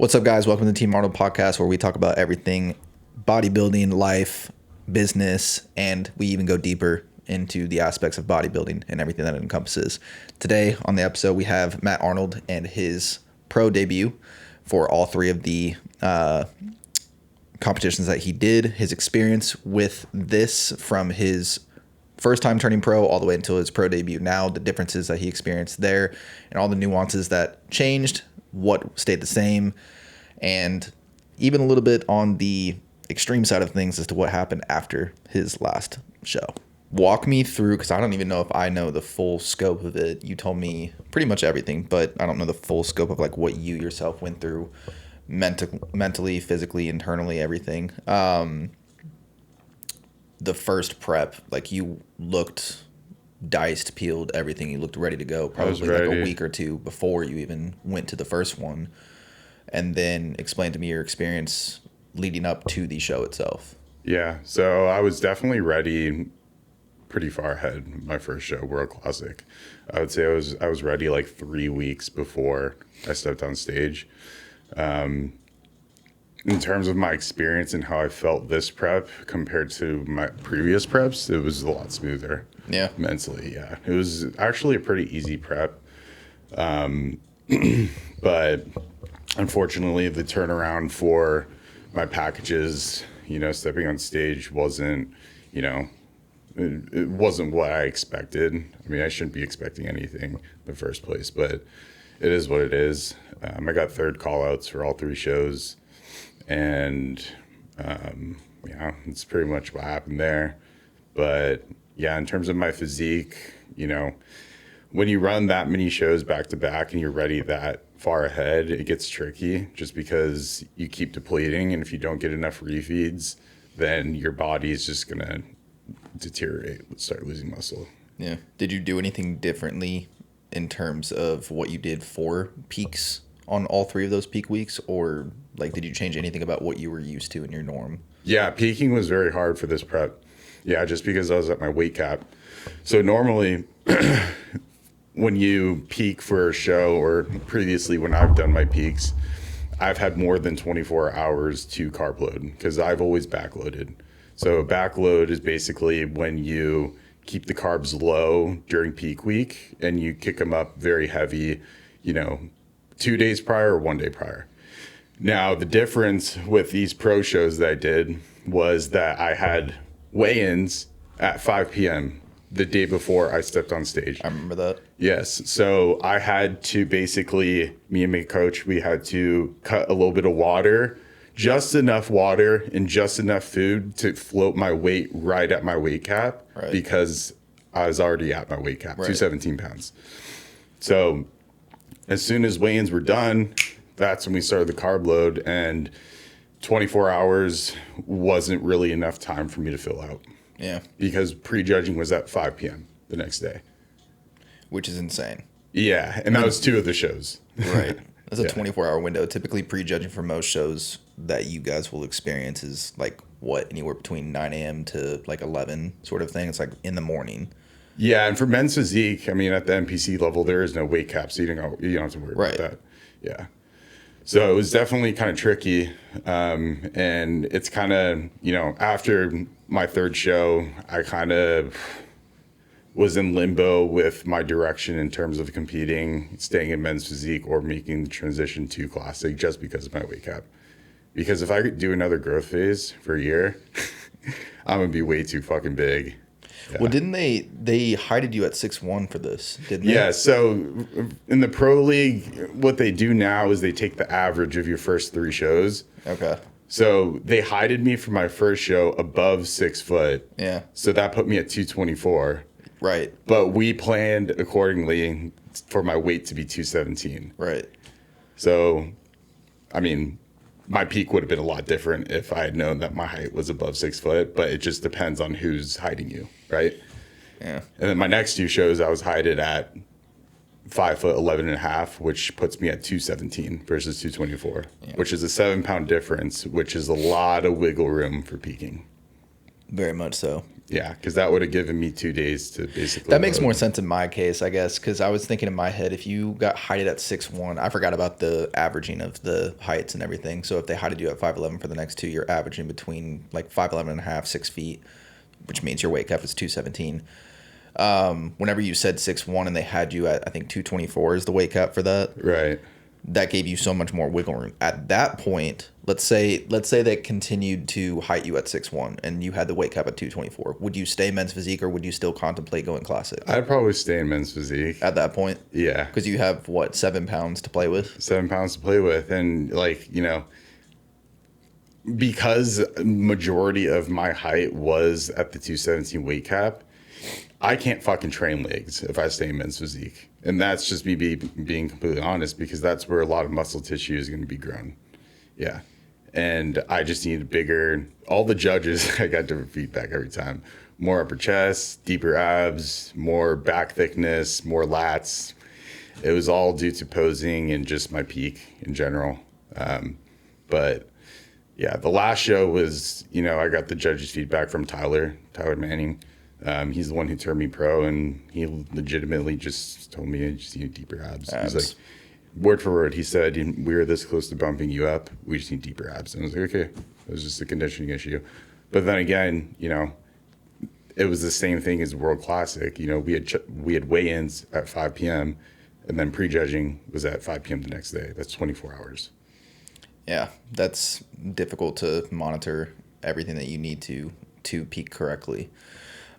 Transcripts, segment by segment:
What's up, guys? Welcome to the Team Arnold podcast, where we talk about everything bodybuilding, life, business, and we even go deeper into the aspects of bodybuilding and everything that it encompasses. Today on the episode, we have Matt Arnold and his pro debut for all three of the competitions that he did, his experience with this from his first time turning pro all the way until his pro debut now, the differences that he experienced there, and all the nuances that changed, what stayed the same, and even a little bit on the extreme side of things as to what happened after his last show. Walk me through, because I don't even know if I know the full scope of it. You told me pretty much everything, but I don't know the full scope of like what you yourself went through mentally, physically, internally, everything. The first prep, like you looked diced, peeled, everything. You looked ready to go probably like a week or two before you even went to the first one. And then explain to me your experience leading up to the show itself. Yeah, so I was definitely ready pretty far ahead my first show, World Classic. I would say I was ready like 3 weeks before I stepped on stage. In terms of my experience and how I felt this prep compared to my previous preps, it was a lot smoother. Yeah. Mentally, yeah. It was actually a pretty easy prep. But unfortunately, the turnaround for my packages, stepping on stage wasn't, it wasn't what I expected. I mean, I shouldn't be expecting anything in the first place, but it is what it is. I got third call outs for all three shows. And, it's pretty much what happened there. But yeah, in terms of my physique, when you run that many shows back to back and you're ready that far ahead, it gets tricky just because you keep depleting. And if you don't get enough refeeds, then your body is just going to deteriorate, start losing muscle. Yeah. Did you do anything differently in terms of what you did for peaks on all three of those peak weeks, or like did you change anything about what you were used to in your norm? Yeah, peaking was very hard for this prep. Yeah, just because I was at my weight cap. So normally when you peak for a show, or previously when I've done my peaks, I've had more than 24 hours to carb load because I've always backloaded. So backload is basically when you keep the carbs low during peak week and you kick them up very heavy, 2 days prior or 1 day prior. Now, the difference with these pro shows that I did was that I had weigh-ins at 5 p.m. the day before I stepped on stage. I remember that. Yes. So I had to basically, me and my coach, we had to cut a little bit of water, just enough water and just enough food to float my weight right at my weight cap, right, because I was already at my weight cap, right, 217 pounds. So as soon as weigh-ins were done, that's when we started the carb load, and 24 hours wasn't really enough time for me to fill out. Yeah. Because prejudging was at 5 p.m. the next day. Which is insane. Yeah, and that was two of the shows. Right. That's a 24-hour window. Typically, prejudging for most shows that you guys will experience is like, anywhere between 9 a.m. to like 11 sort of thing. It's like in the morning. Yeah, and for men's physique, I mean, at the NPC level, there is no weight cap, so you don't have to worry about that. Yeah. So it was definitely kind of tricky. And it's kind of, after my third show, I kind of was in limbo with my direction in terms of competing, staying in men's physique, or making the transition to classic just because of my weight cap. Because if I could do another growth phase for a year, I'm going to be way too fucking big. Yeah. Well, didn't they hided you at 6'1" for this, didn't they? Yeah, so in the pro league, what they do now is they take the average of your first three shows. Okay. So they hided me for my first show above 6 foot. Yeah. So that put me at 224. Right. But we planned accordingly for my weight to be 217. Right. So, I mean, my peak would have been a lot different if I had known that my height was above 6 foot, but it just depends on who's hiding you, right? Yeah. And then my next two shows, I was hided at 5'11.5", which puts me at 217 versus 224, which is a 7-pound difference, which is a lot of wiggle room for peaking. Very much so. Yeah, because that would have given me 2 days to basically. That makes load. more sense in my case, I guess, because I was thinking in my head, if you got heighted at 6'1", I forgot about the averaging of the heights and everything. So if they heighted you at 5'11" for the next 2, you're averaging between like 5'11 and a half, 6 feet, which means your weight cap is 217. Whenever you said 6'1" and they had you at, I think 224 is the weight cap for that. Right. That gave you so much more wiggle room. At that point, let's say they continued to height you at 6'1" and you had the weight cap at 224. Would you stay men's physique or would you still contemplate going classic? I'd probably stay in men's physique. At that point? Yeah. Because you have, what, 7 pounds to play with? 7 pounds to play with. And, like, you know, because majority of my height was at the 217 weight cap, I can't fucking train legs if I stay in men's physique. And that's just me being completely honest, because that's where a lot of muscle tissue is going to be grown. Yeah. And I just need bigger. All the judges, I got different feedback every time. More upper chest, deeper abs, more back thickness, more lats. It was all due to posing and just my peak in general. But yeah, the last show was, you know, I got the judges' feedback from Tyler Manning. He's the one who turned me pro, and he legitimately just told me I just need deeper abs. He's like, word for word, he said, we were this close to bumping you up. We just need deeper abs. And I was like, okay, it was just a conditioning issue. But then again, you know, it was the same thing as World Classic. You know, we had weigh-ins at 5 p.m. and then pre-judging was at 5 p.m. the next day. That's 24 hours. Yeah, that's difficult to monitor everything that you need to peak correctly.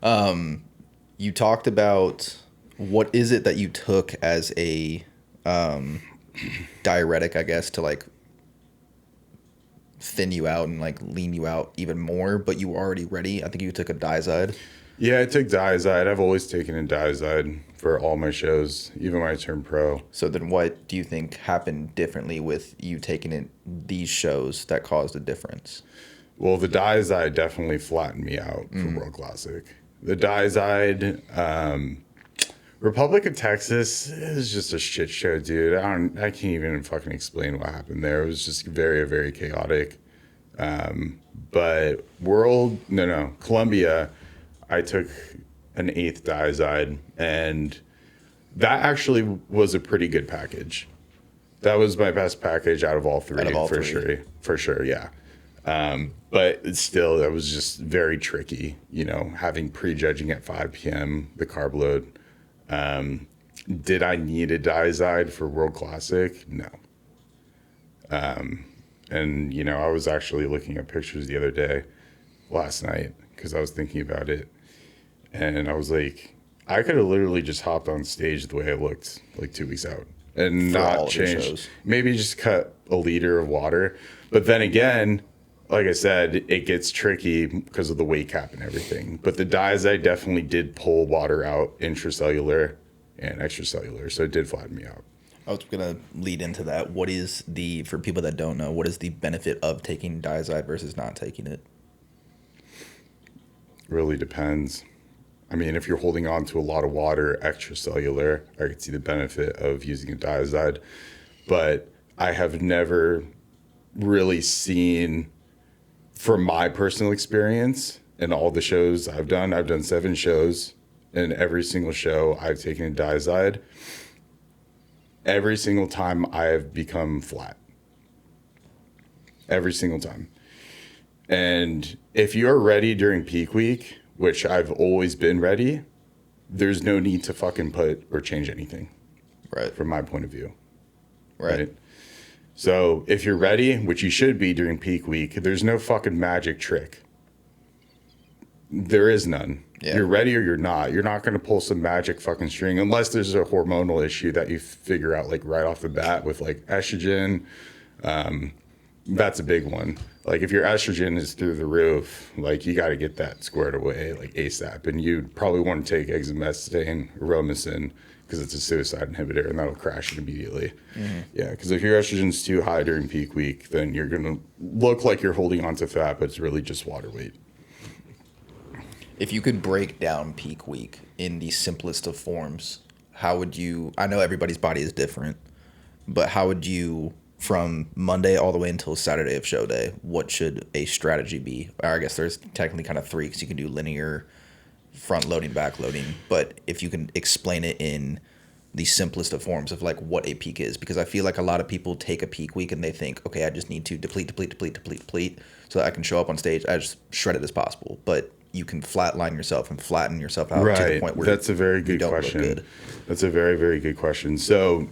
You talked about what is it that you took as a diuretic, I guess, to like thin you out and like lean you out even more, but you were already ready. I think you took a Diazyde. Yeah, I took Diazyde. I've always taken a Diazyde for all my shows, even when I turned pro. So then what do you think happened differently with you taking it these shows that caused a difference? Well, the Diazyde definitely flattened me out for World Classic. The Diazyde, Republic of Texas is just a shit show, dude. I can't even fucking explain what happened there. It was just very, very chaotic. But Columbia, I took an 8th Diazyde, and that actually was a pretty good package. That was my best package out of all three, for sure, yeah. But it's still, that was just very tricky, you know, having pre-judging at 5 p.m., the carb load. Did I need a Diazyde for World Classic? No. And, you know, I was actually looking at pictures the other day, last night, because I was thinking about it. And I was like, I could have literally just hopped on stage the way I looked like 2 weeks out and not changed. Maybe just cut a liter of water. But then again, like I said, it gets tricky because of the weight cap and everything. But the Diazyde definitely did pull water out intracellular and extracellular. So it did flatten me out. I was going to lead into that. What is for people that don't know, what is the benefit of taking Diazyde versus not taking it? Really depends. I mean, if you're holding on to a lot of water, extracellular, I could see the benefit of using a Diazyde. But I have never really seen, from my personal experience and all the shows I've done 7 shows, and every single show I've taken a Diazyde. Every single time I have become flat. Every single time. And if you're ready during peak week, which I've always been ready, there's no need to fucking put or change anything. Right. From my point of view. Right. So if you're ready, which you should be during peak week, there's no fucking magic trick. There is none. Yeah. You're ready or you're not. You're not going to pull some magic fucking string unless there's a hormonal issue that you figure out like right off the bat with like estrogen. That's a big one. Like if your estrogen is through the roof, like you got to get that squared away like ASAP. And you probably want to take exemestane, Romacin, because it's a suicide inhibitor and that'll crash it immediately. Mm-hmm. Yeah, because if your estrogen's too high during peak week, then you're going to look like you're holding on to fat, but it's really just water weight. If you could break down peak week in the simplest of forms, how would you, I know everybody's body is different, but how would you, from Monday all the way until Saturday of show day, what should a strategy be? Or I guess there's technically kind of 3 because you can do linear, front loading, back loading, but if you can explain it in the simplest of forms of like what a peak is, because I feel like a lot of people take a peak week and they think, okay, I just need to deplete so that I can show up on stage as shredded as possible. But you can flatline yourself and flatten yourself out to the point where that's a very good question. Good. That's a very, very good question. So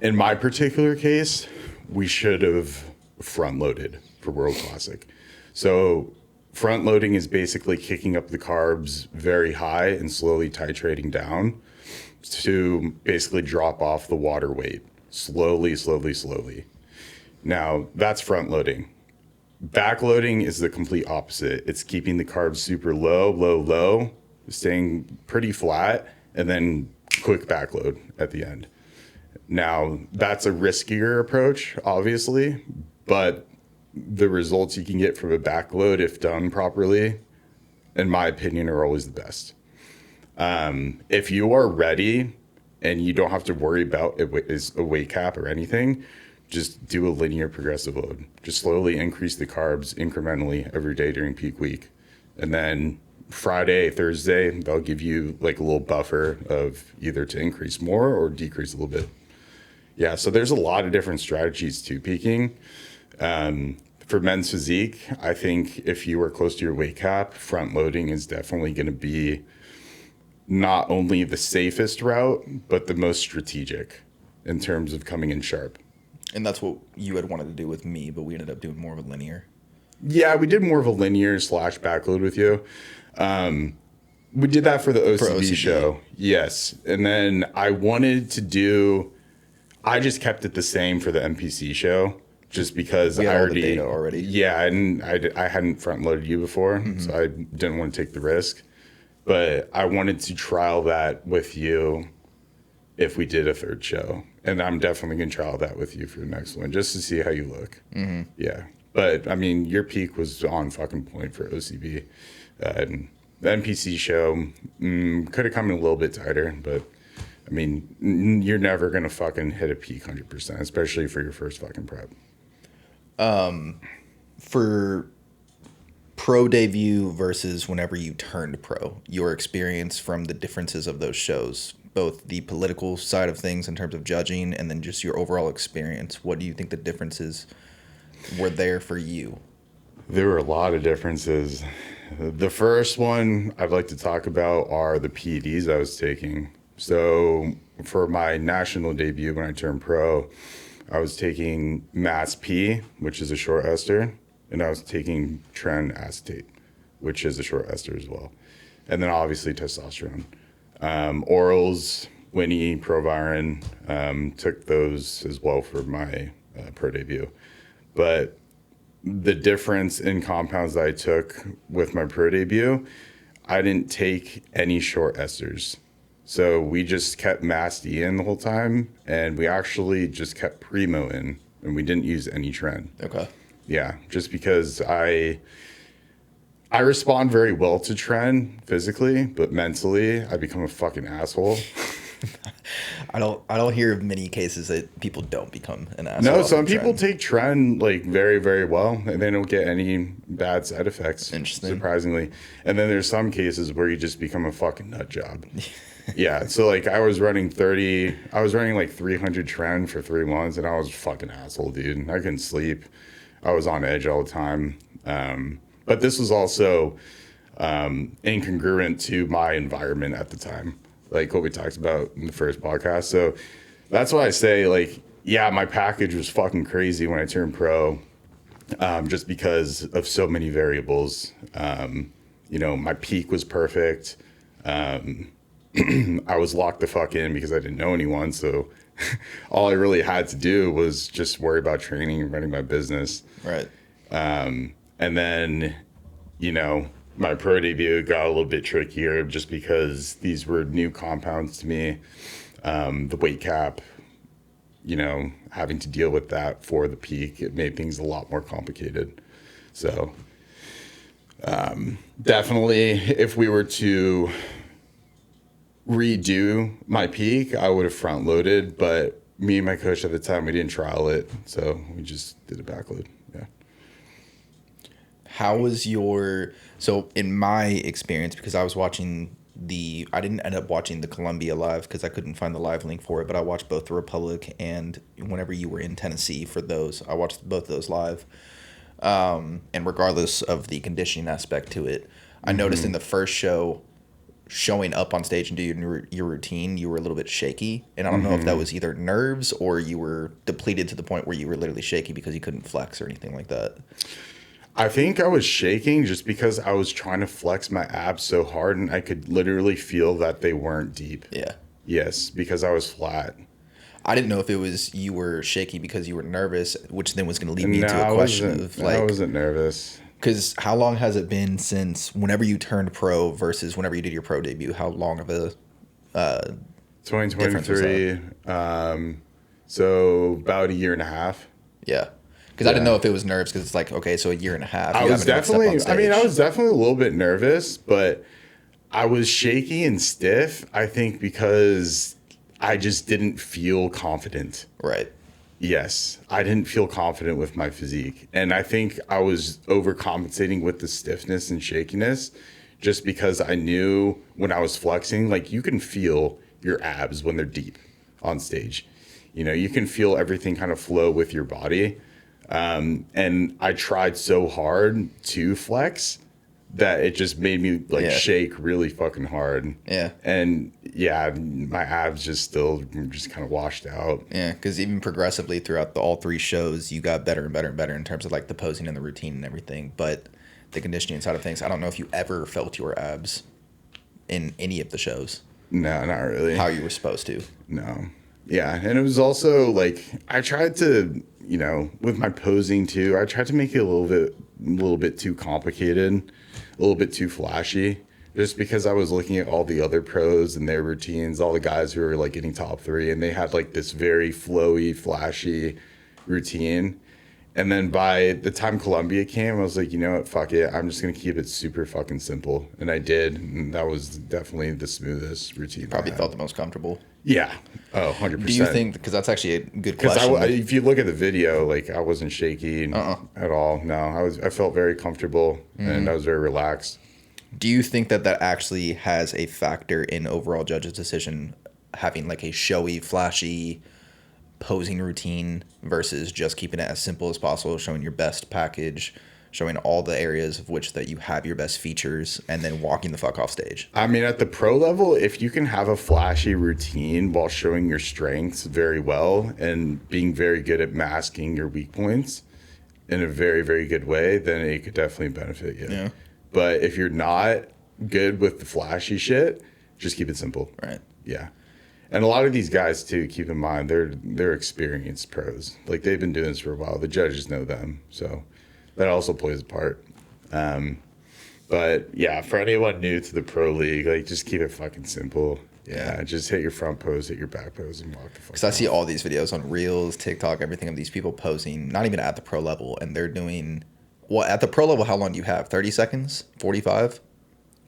in my particular case, we should have front loaded for World Classic. So front loading is basically kicking up the carbs very high and slowly titrating down to basically drop off the water weight slowly. Now that's front loading. Backloading is the complete opposite. It's keeping the carbs super low, staying pretty flat, and then quick backload at the end. Now, that's a riskier approach, obviously, but the results you can get from a backload, if done properly, in my opinion, are always the best. If you are ready and you don't have to worry about a weight cap or anything, just do a linear progressive load. Just slowly increase the carbs incrementally every day during peak week. And then Friday, Thursday, they'll give you like a little buffer of either to increase more or decrease a little bit. Yeah, so there's a lot of different strategies to peaking. For men's physique, I think if you are close to your weight cap, front loading is definitely going to be not only the safest route, but the most strategic in terms of coming in sharp. And that's what you had wanted to do with me, but we ended up doing more of a linear. Yeah, we did more of a linear / backload with you. We did that for the OCB show. Yes. And then I just kept it the same for the NPC show just because I already, the data already. Yeah, and I hadn't front loaded you before, so I didn't want to take the risk. But I wanted to trial that with you if we did a third show. And I'm definitely going to trial that with you for the next one just to see how you look. Mm-hmm. Yeah. But, I mean, your peak was on fucking point for OCB. The NPC show could have come in a little bit tighter, but, I mean, you're never going to fucking hit a peak 100%, especially for your first fucking prep. For pro debut versus whenever you turned pro, your experience from the differences of those shows, both the political side of things in terms of judging and then just your overall experience, what do you think the differences were there for you? There were a lot of differences. The first one I'd like to talk about are the PEDs I was taking. So for my national debut when I turned pro, I was taking Mass P, which is a short ester, and I was taking Tren acetate, which is a short ester as well. And then obviously testosterone. Orals, Winnie, Proviron, took those as well for my pro debut. But the difference in compounds that I took with my pro debut, I didn't take any short esters. So we just kept Mass D in the whole time, and we actually just kept Primo in, and we didn't use any Tren. Okay. Yeah, just because I respond very well to Tren physically, but mentally I become a fucking asshole. I don't hear of many cases that people don't become an asshole. No, some people take Tren like very, very well, and they don't get any bad side effects. Interesting. Surprisingly. And then there's some cases where you just become a fucking nut job. Yeah, so like I was running like 300 Tren for 3 months, and I was a fucking asshole, dude. I couldn't sleep. I was on edge all the time. But this was also incongruent to my environment at the time, like what we talked about in the first podcast. So that's why I say, like, yeah, my package was fucking crazy when I turned pro, just because of so many variables. My peak was perfect. I was locked the fuck in because I didn't know anyone. So all I really had to do was just worry about training and running my business. Right. And then, my pro debut got a little bit trickier just because these were new compounds to me. The weight cap, having to deal with that for the peak, it made things a lot more complicated. So definitely if we were to redo my peak, I would have front loaded, but me and my coach at the time, we didn't trial it. So we just did a backload. Yeah. How was your, so in my experience, because I was watching I didn't end up watching the Columbia live because I couldn't find the live link for it, but I watched both the Republic and whenever you were in Tennessee for those, I watched both of those live. And regardless of the conditioning aspect to it, I noticed in the first show, showing up on stage and doing your routine, you were a little bit shaky. And I don't know if that was either nerves or you were depleted to the point where you were literally shaky because you couldn't flex or anything like that. I think I was shaking just because I was trying to flex my abs so hard and I could literally feel that they weren't deep. Yeah. Yes, because I was flat. I didn't know if it was you were shaky because you were nervous, which then was going to lead me into a question of like... I wasn't nervous. Because how long has it been since whenever you turned pro versus whenever you did your pro debut? How long of a 2023, so about a year and a half. Yeah. Because I didn't know if it was nerves because it's like, okay, so a year and a half. I was definitely a little bit nervous, but I was shaky and stiff, I think, because I just didn't feel confident. Right. Yes, I didn't feel confident with my physique. And I think I was overcompensating with the stiffness and shakiness just because I knew when I was flexing, like you can feel your abs when they're deep on stage. You know, you can feel everything kind of flow with your body. And I tried so hard to flex that it just made me like shake really fucking hard. Yeah. And yeah, my abs just kind of washed out. Yeah, because even progressively throughout all three shows, you got better and better and better in terms of like the posing and the routine and everything. But the conditioning side of things, I don't know if you ever felt your abs in any of the shows. No, not really. How you were supposed to. No. Yeah, and it was also like I tried to, you know, with my posing too, I tried to make it a little bit too complicated, a little bit too flashy, just because I was looking at all the other pros and their routines, all the guys who were like getting top 3, and they had like this very flowy, flashy routine. And then by the time Columbia came, I was like, you know what, fuck it. I'm just going to keep it super fucking simple. And I did. And that was definitely the smoothest routine. Probably felt the most comfortable. Yeah. Oh, 100%. Do you think, because that's actually a good question. Because if you look at the video, like I wasn't shaky at all. No, I felt very comfortable and I was very relaxed. Do you think that actually has a factor in overall judge's decision, having like a showy, flashy posing routine versus just keeping it as simple as possible, showing your best package, showing all the areas of which that you have your best features, and then walking the fuck off stage? I mean, at the pro level, if you can have a flashy routine while showing your strengths very well and being very good at masking your weak points in a very, very good way, then it could definitely benefit you. Yeah. But if you're not good with the flashy shit, just keep it simple. Right. Yeah. And a lot of these guys too, keep in mind, they're experienced pros. Like they've been doing this for a while. The judges know them. So that also plays a part. But yeah, for anyone new to the pro league, like just keep it fucking simple. Yeah, just hit your front pose, hit your back pose, and walk the fuck. Because I see all these videos on Reels, TikTok, everything of these people posing, not even at the pro level, and they're doing, well, at the pro level, how long do you have? 30 seconds? 45?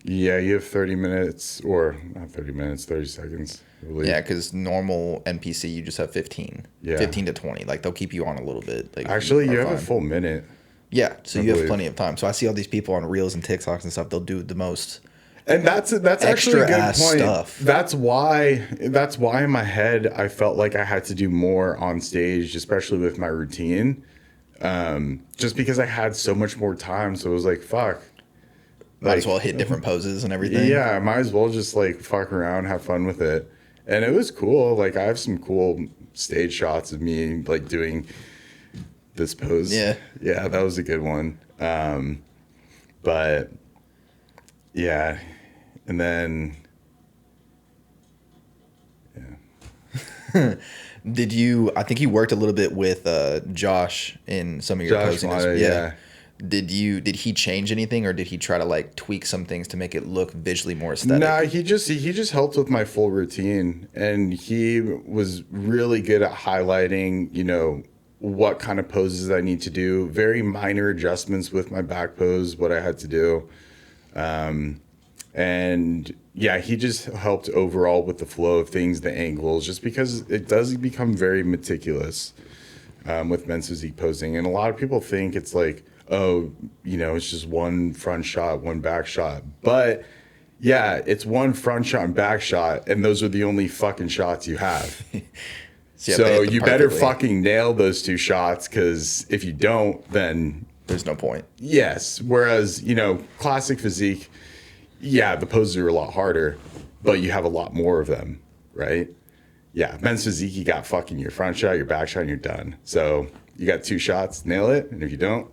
Yeah, you have 30 minutes, or not 30 minutes, 30 seconds. Yeah, because normal NPC, you just have 15. Yeah. 15 to 20. Like, they'll keep you on a little bit. Like, actually, you have a full minute. Yeah, so you have plenty of time. So I see all these people on Reels and TikToks and stuff. They'll do the most... And that's actually a good point. Stuff. That's why in my head I felt like I had to do more on stage, especially with my routine, just because I had so much more time. So it was like, fuck, might as well hit different poses and everything. Yeah, I might as well just like fuck around, have fun with it, and it was cool. Like I have some cool stage shots of me like doing this pose. Yeah, that was a good one. But yeah. And then, yeah. I think you worked a little bit with Josh in some of your posing. Yeah. Did he change anything, or did he try to like tweak some things to make it look visually more aesthetic? Nah, he just helped with my full routine, and he was really good at highlighting, you know, what kind of poses I need to do, very minor adjustments with my back pose, what I had to do. And yeah, he just helped overall with the flow of things, the angles, just because it does become very meticulous with men's physique posing. And a lot of people think it's like, oh, it's just one front shot, one back shot. But yeah, it's one front shot and back shot, and those are the only fucking shots you have. So you better fucking nail those 2 shots, because if you don't, then there's no point. Yes. Whereas, Classic Physique, yeah, the poses are a lot harder, but you have a lot more of them, right? Yeah, men's physique, you got fucking your front shot, your back shot, and you're done. So you got 2 shots, nail it, and if you don't,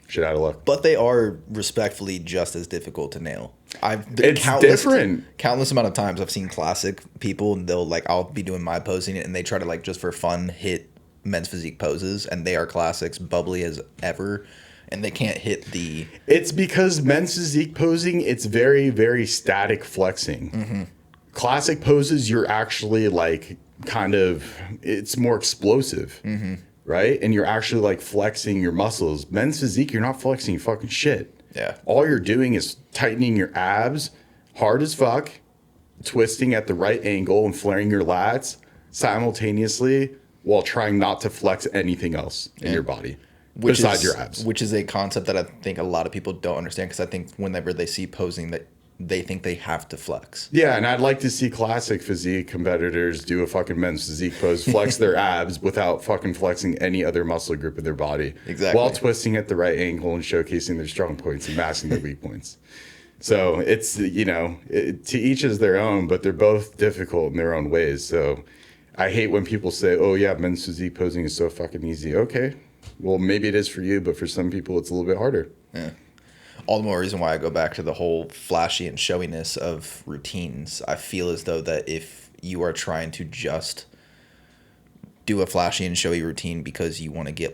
shit out of luck. But they are respectfully just as difficult to nail. It's different. Countless amount of times I've seen classic people, and I'll be doing my posing, and they try to just for fun hit men's physique poses, and they are classics, bubbly as ever, and they can't hit the. It's because men's physique posing, it's very, very static flexing. Mm-hmm. Classic poses, you're actually it's more explosive, mm-hmm. right? And you're actually flexing your muscles. Men's physique, you're not flexing fucking shit. Yeah. All you're doing is tightening your abs hard as fuck, twisting at the right angle and flaring your lats simultaneously while trying not to flex anything else in your body besides your abs. Which is a concept that I think a lot of people don't understand, because I think whenever they see posing that they think they have to flex. Yeah, and I'd like to see Classic Physique competitors do a fucking men's physique pose, flex their abs without fucking flexing any other muscle group of their body. Exactly. While twisting at the right angle and showcasing their strong points and masking their weak points. So it's, to each is their own, but they're both difficult in their own ways. So I hate when people say, oh yeah, men's physique posing is so fucking easy. Okay, well, maybe it is for you, but for some people it's a little bit harder. Yeah. All the more reason why I go back to the whole flashy and showiness of routines. I feel as though that if you are trying to just do a flashy and showy routine because you want to get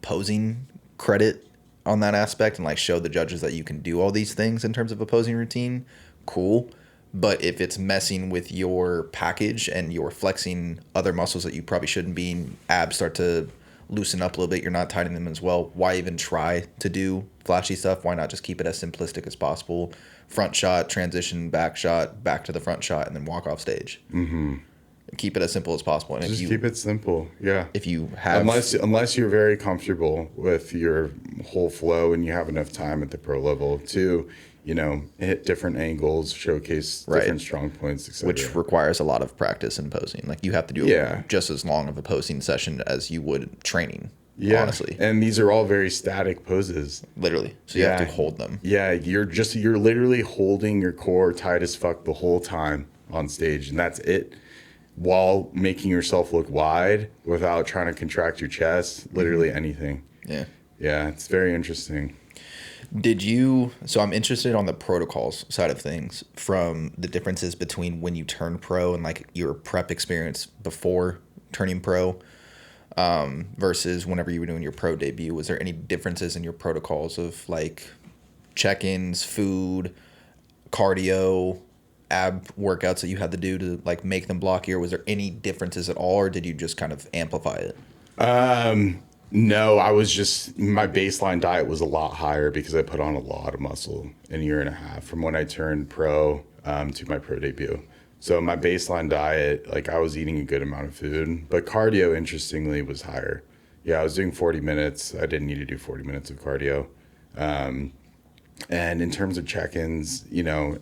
posing credit on that aspect and show the judges that you can do all these things in terms of a posing routine, cool. But if it's messing with your package and you're flexing other muscles that you probably shouldn't be, abs start to loosen up a little bit, you're not tightening them as well, why even try to do flashy stuff? Why not just keep it as simplistic as possible? Front shot, transition, back shot, back to the front shot, and then walk off stage. Mm-hmm. Keep it as simple as possible. And just keep it simple. Yeah. If you have, unless you're very comfortable with your whole flow and you have enough time at the pro level to, hit different angles, showcase different strong points, etc. Which requires a lot of practice in posing. You have to do just as long of a posing session as you would training. Yeah, honestly. And these are all very static poses. Literally. So you have to hold them. Yeah, you're literally holding your core tight as fuck the whole time on stage, and that's it. While making yourself look wide without trying to contract your chest, literally anything. Yeah. Yeah, it's very interesting. So I'm interested on the protocols side of things, from the differences between when you turn pro and your prep experience before turning pro versus whenever you were doing your pro debut. Was there any differences in your protocols of check-ins, food, cardio, ab workouts that you had to do to make them blockier? Was there any differences at all, or did you just kind of amplify it? No, my baseline diet was a lot higher because I put on a lot of muscle in a year and a half from when I turned pro to my pro debut. So my baseline diet, I was eating a good amount of food, but cardio, interestingly, was higher. Yeah, I was doing 40 minutes. I didn't need to do 40 minutes of cardio. And in terms of check-ins,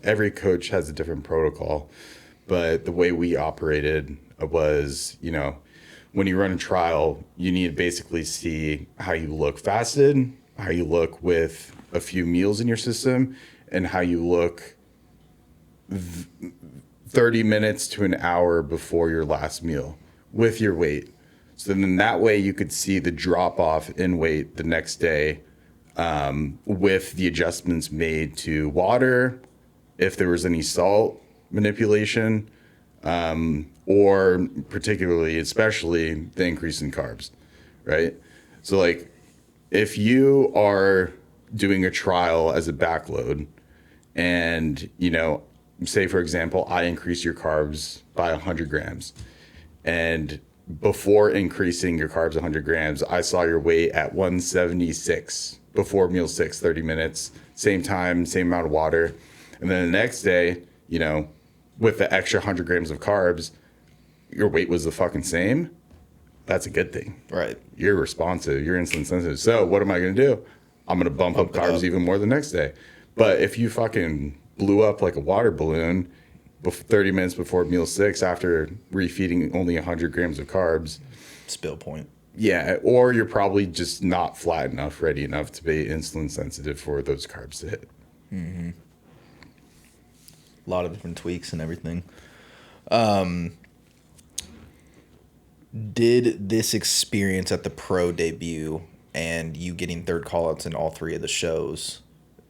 every coach has a different protocol, but the way we operated was, when you run a trial, you need to basically see how you look fasted, how you look with a few meals in your system, and how you look 30 minutes to an hour before your last meal with your weight. So then that way you could see the drop off in weight the next day with the adjustments made to water, if there was any salt manipulation, or particularly, especially the increase in carbs, right? So if you are doing a trial as a backload and, say for example, I increase your carbs by 100 grams, and before increasing your carbs 100 grams, I saw your weight at 176 before meal 6, 30 minutes, same time, same amount of water. And then the next day, with the extra 100 grams of carbs, your weight was the fucking same. That's a good thing. Right. You're responsive. You're insulin sensitive. So what am I going to do? I'm going to bump up carbs even more the next day. But if you fucking blew up like a water balloon 30 minutes before meal 6 after refeeding only 100 grams of carbs. Spill point. Yeah, or you're probably just not flat enough, ready enough to be insulin sensitive for those carbs to hit. Mm-hmm. A lot of different tweaks and everything. Did this experience at the pro debut and you getting third callouts in all 3 of the shows,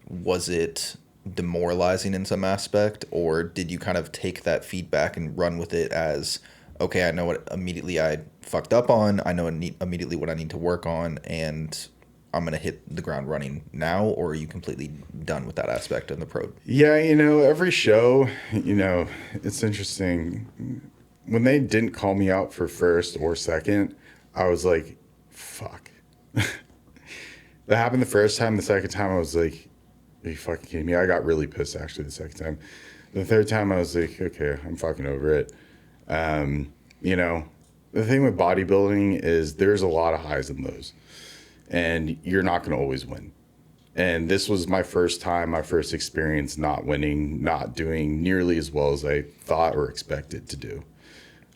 was it demoralizing in some aspect, or did you kind of take that feedback and run with it as, okay, I know what immediately I fucked up on, I know immediately what I need to work on, and I'm going to hit the ground running now? Or are you completely done with that aspect in the pro? Yeah, every show, it's interesting. When they didn't call me out for first or second, I was like, fuck. That happened the first time. The second time, I was like, are you fucking kidding me? I got really pissed, actually, the second time. The third time, I was like, okay, I'm fucking over it. The thing with bodybuilding is there's a lot of highs and lows. And you're not going to always win. And this was my first experience not winning, not doing nearly as well as I thought or expected to do.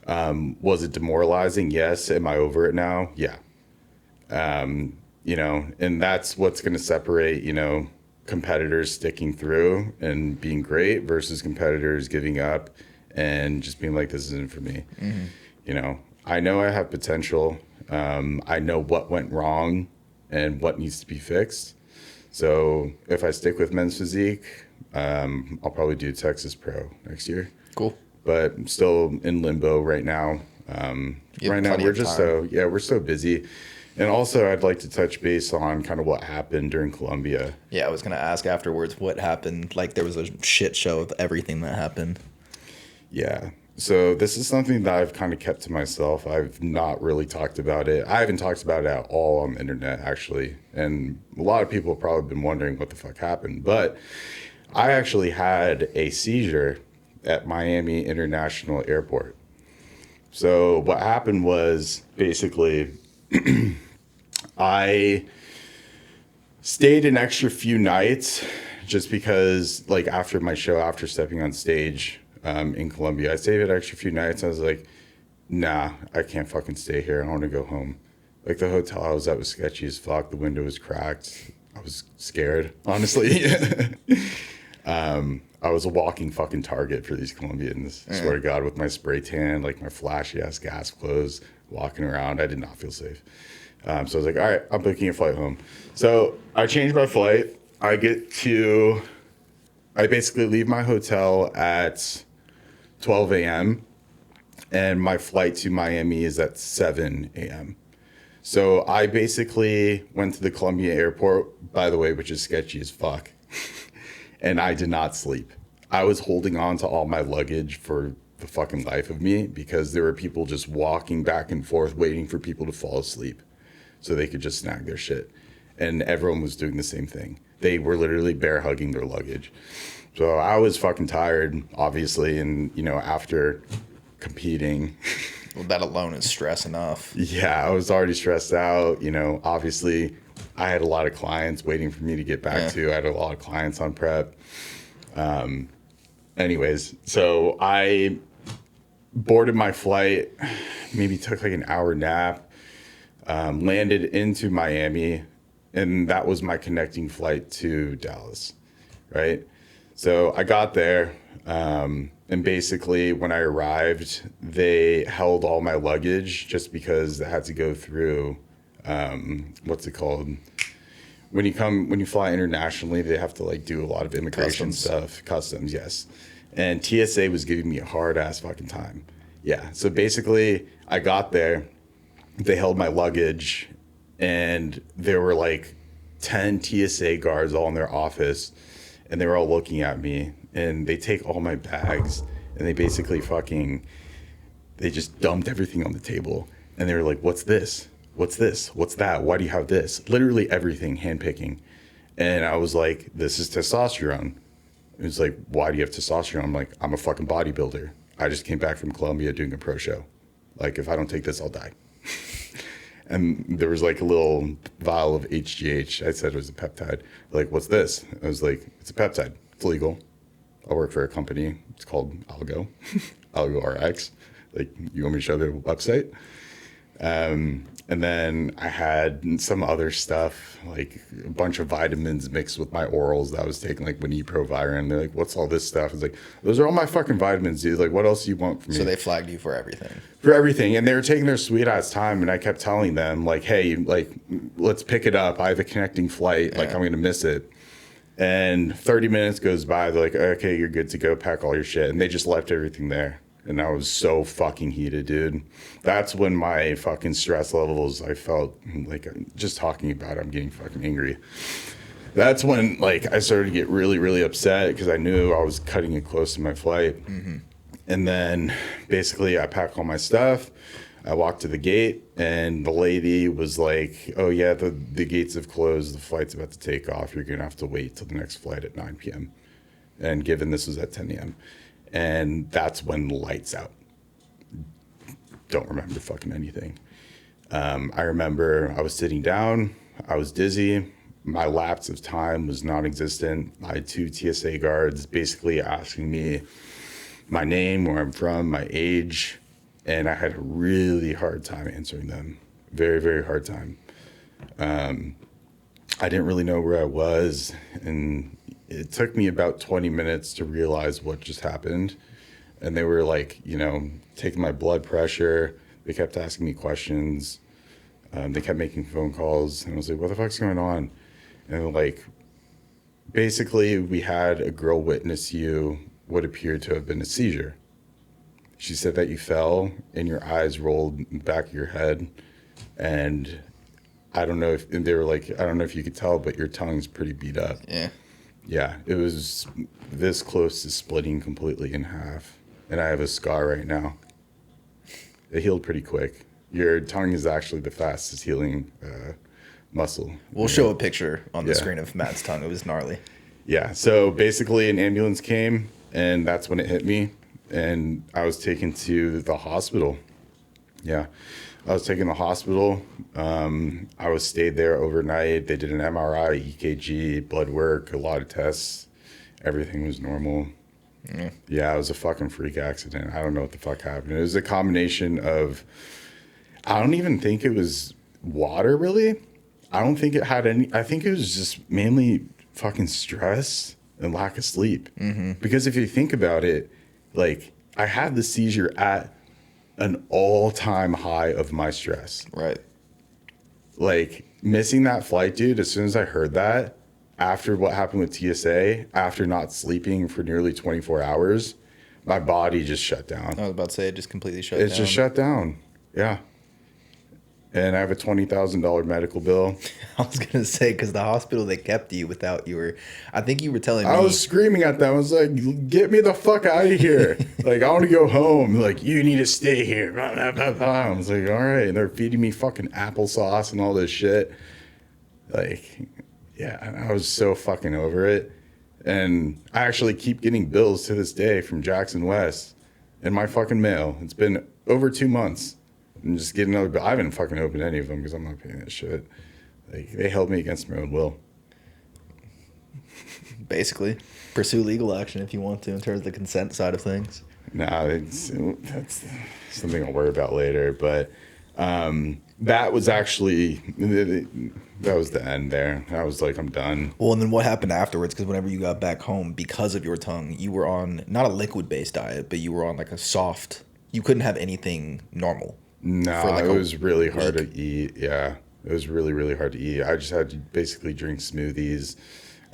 Was it demoralizing? Yes. Am I over it now? Yeah. And that's what's going to separate, competitors sticking through and being great versus competitors giving up and just being like, this isn't for me. Mm-hmm. I know I have potential. I know what went wrong and what needs to be fixed. So if I stick with men's physique, I'll probably do Texas Pro next year. Cool. But I'm still in limbo right now. Right now we're just we're so busy. And also I'd like to touch base on kind of what happened during Colombia. Yeah, I was going to ask afterwards what happened. Like, there was a shit show of everything that happened. Yeah. So this is something that I've kind of kept to myself. I've not really talked about it. I haven't talked about it at all on the internet, actually. And a lot of people have probably been wondering what the fuck happened. But I actually had a seizure at Miami International Airport. So what happened was basically I stayed an extra few nights just because, like, after my show, after stepping on stage in Colombia, I stayed an extra few nights. I was like, nah, I can't fucking stay here. I want to go home. Like, the hotel I was at was sketchy as fuck. The window was cracked. I was scared, honestly. I was a walking fucking target for these Colombians. I swear to God, with my spray tan, like my flashy ass gas clothes, walking around, I did not feel safe. So I was like, all right, I'm booking a flight home. So I changed my flight. I basically leave my hotel at 12 a.m. and my flight to Miami is at 7 a.m. So I basically went to the Colombia airport, by the way, which is sketchy as fuck. And I did not sleep. I was holding on to all my luggage for the fucking life of me because there were people just walking back and forth waiting for people to fall asleep so they could just snag their shit. And everyone was doing the same thing. They were literally bear hugging their luggage. So I was fucking tired, obviously. And, after competing. Well, that alone is stress enough. Yeah, I was already stressed out. Obviously I had a lot of clients waiting for me to get back to. I had a lot of clients on prep. Anyways, so I boarded my flight, maybe took like an hour nap, landed into Miami, and that was my connecting flight to Dallas, right? So I got there, and basically when I arrived, they held all my luggage just because it had to go through, what's it called? When you fly internationally, they have to like do a lot of immigration stuff, customs, yes. And TSA was giving me a hard ass fucking time. Yeah. So basically I got there, they held my luggage, and there were like 10 TSA guards all in their office, and they were all looking at me, and they take all my bags and they basically they just dumped everything on the table, and they were like, what's this? What's this? What's that? Why do you have this? Literally everything, handpicking. And I was like, this is testosterone. It was like, why do you have testosterone? I'm like, I'm a fucking bodybuilder. I just came back from Colombia doing a pro show. Like, if I don't take this, I'll die. And there was like a little vial of HGH. I said it was a peptide. Like, what's this? I was like, it's a peptide. It's legal. I work for a company. It's called Algo, Algo RX. Like, you want me to show the website? And then I had some other stuff, like a bunch of vitamins mixed with my orals that I was taking, like Proviron. They're like, what's all this stuff? It's like, those are all my fucking vitamins, dude. Like, what else do you want from me? So they flagged you for everything. For everything. And they were taking their sweet ass time. And I kept telling them, like, hey, like, let's pick it up. I have a connecting flight. Like, I'm going to miss it. And 30 minutes goes by. They're like, okay, you're good to go. Pack all your shit. And they just left everything there. And I was so fucking heated, dude. That's when my fucking stress levels, I felt like, just talking about it, I'm getting fucking angry. That's when, like, I started to get really, really upset because I knew I was cutting it close to my flight. And then basically I packed all my stuff. I walked to the gate and the lady was like, oh yeah, the gates have closed. The flight's about to take off. You're going to have to wait till the next flight at 9 p.m. And given this was at 10 a.m. And that's when lights out. Don't remember fucking anything. I remember I was sitting down. I was dizzy. My lapse of time was non-existent. I had 2 TSA guards basically asking me my name, where I'm from, my age. And I had a really hard time answering them. Very, very hard time. I didn't really know where I was. And it took me about 20 minutes to realize what just happened. And they were like, you know, taking my blood pressure. They kept asking me questions. They kept making phone calls. And I was like, what the fuck's going on? And like, basically, we had a girl witness you what appeared to have been a seizure. She said that you fell and your eyes rolled in the back of your head. And I don't know if, and they were like, I don't know if you could tell, but your tongue's pretty beat up. Yeah. Yeah, it was this close to splitting completely in half. And I have a scar right now. It healed pretty quick. Your tongue is actually the fastest healing muscle. We'll show a picture on the screen of Matt's tongue. It was gnarly. Yeah, so basically an ambulance came, and that's when it hit me. And I was taken to the hospital. Yeah, I was taken to the hospital. I was stayed there overnight. They did an MRI, EKG, blood work, a lot of tests. Everything was normal. Yeah, it was a fucking freak accident. I don't know what the fuck happened. It was a combination of, I don't even think it was water, really. I don't think it had any, I think it was just mainly fucking stress and lack of sleep. Because if you think about it, like, I had the seizure at an all-time high of my stress. Right. Like, missing that flight, dude, as soon as I heard that, after what happened with TSA, after not sleeping for nearly 24 hours, my body just shut down. I was about to say it just completely shut down. It just shut down. Yeah. And I have a $20,000 medical bill. I was going to say, because the hospital, they kept you without you were, I think you were telling me. I was screaming at them. I was like, get me the fuck out of here. Like, I want to go home. Like, you need to stay here. I was like, all right. And they're feeding me fucking applesauce and all this shit. Like, yeah, I was so fucking over it. And I actually keep getting bills to this day from Jackson West in my fucking mail. It's been over 2 months. I'm just getting another bill. I haven't fucking opened any of them because I'm not paying that shit. Like, they held me against my own will. Basically, pursue legal action if you want to in terms of the consent side of things. Nah, that's something I'll worry about later. But that was actually, that was the end there. I was like, I'm done. Well, and then what happened afterwards? Because whenever you got back home, because of your tongue, you were on not a liquid-based diet, but you were on like a soft, you couldn't have anything normal. No, like it was really hard week. to eat. Yeah, it was really, really hard to eat. I just had to basically drink smoothies,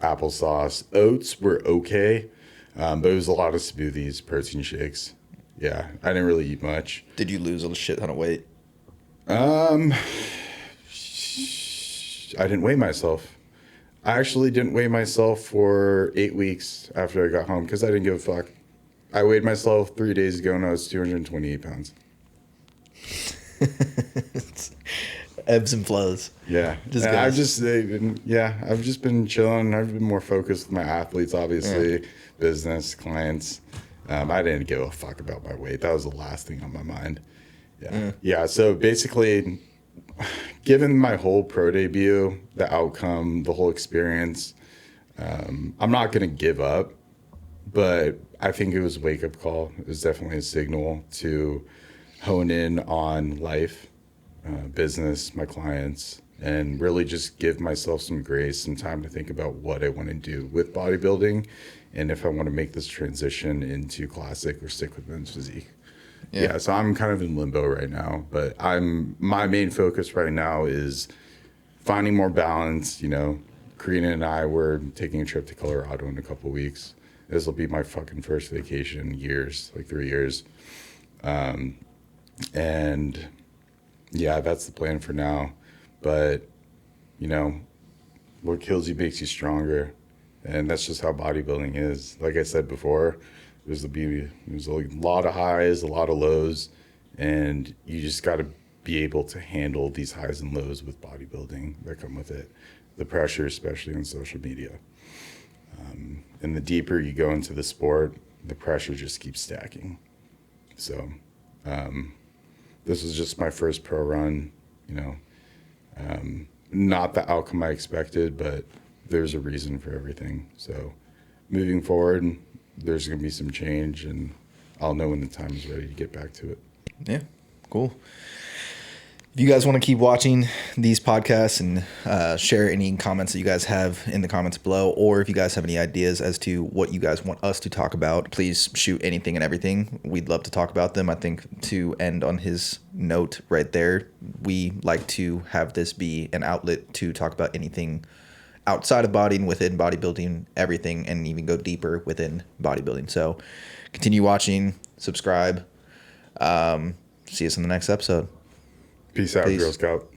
applesauce. Oats were okay, but it was a lot of smoothies, protein shakes. Yeah, I didn't really eat much. Did you lose a shit ton of weight? I didn't weigh myself. I actually didn't weigh myself for 8 weeks after I got home because I didn't give a fuck. I weighed myself 3 days ago and I was 228 pounds. Ebbs and flows. Yeah. I've just been chilling. I've been more focused with my athletes, obviously, business, clients. I didn't give a fuck about my weight. That was the last thing on my mind. Yeah. So basically, given my whole pro debut, the outcome, the whole experience, I'm not going to give up, but I think it was a wake up call. It was definitely a signal to hone in on life, business, my clients, and really just give myself some grace, some time to think about what I want to do with bodybuilding and if I want to make this transition into classic or stick with men's physique. Yeah, so I'm kind of in limbo right now, but my main focus right now is finding more balance. You know, Karina and I were taking a trip to Colorado in a couple of weeks. This will be my fucking first vacation in years, like 3 years. And yeah, that's the plan for now. But, you know, what kills you makes you stronger. And that's just how bodybuilding is. Like I said before, there's a lot of highs, a lot of lows, and you just got to be able to handle these highs and lows with bodybuilding that come with it. The pressure, especially on social media. And the deeper you go into the sport, the pressure just keeps stacking. So this was just my first pro run, you know. Not the outcome I expected, but there's a reason for everything. So moving forward, there's going to be some change, and I'll know when the time is ready to get back to it. Yeah, cool. If you guys want to keep watching these podcasts and share any comments that you guys have in the comments below, or if you guys have any ideas as to what you guys want us to talk about, please shoot anything and everything. We'd love to talk about them. I think to end on his note right there, we like to have this be an outlet to talk about anything outside of bodying, within bodybuilding, everything, and even go deeper within bodybuilding. So continue watching, subscribe. See us in the next episode. Peace out, Girl Scout.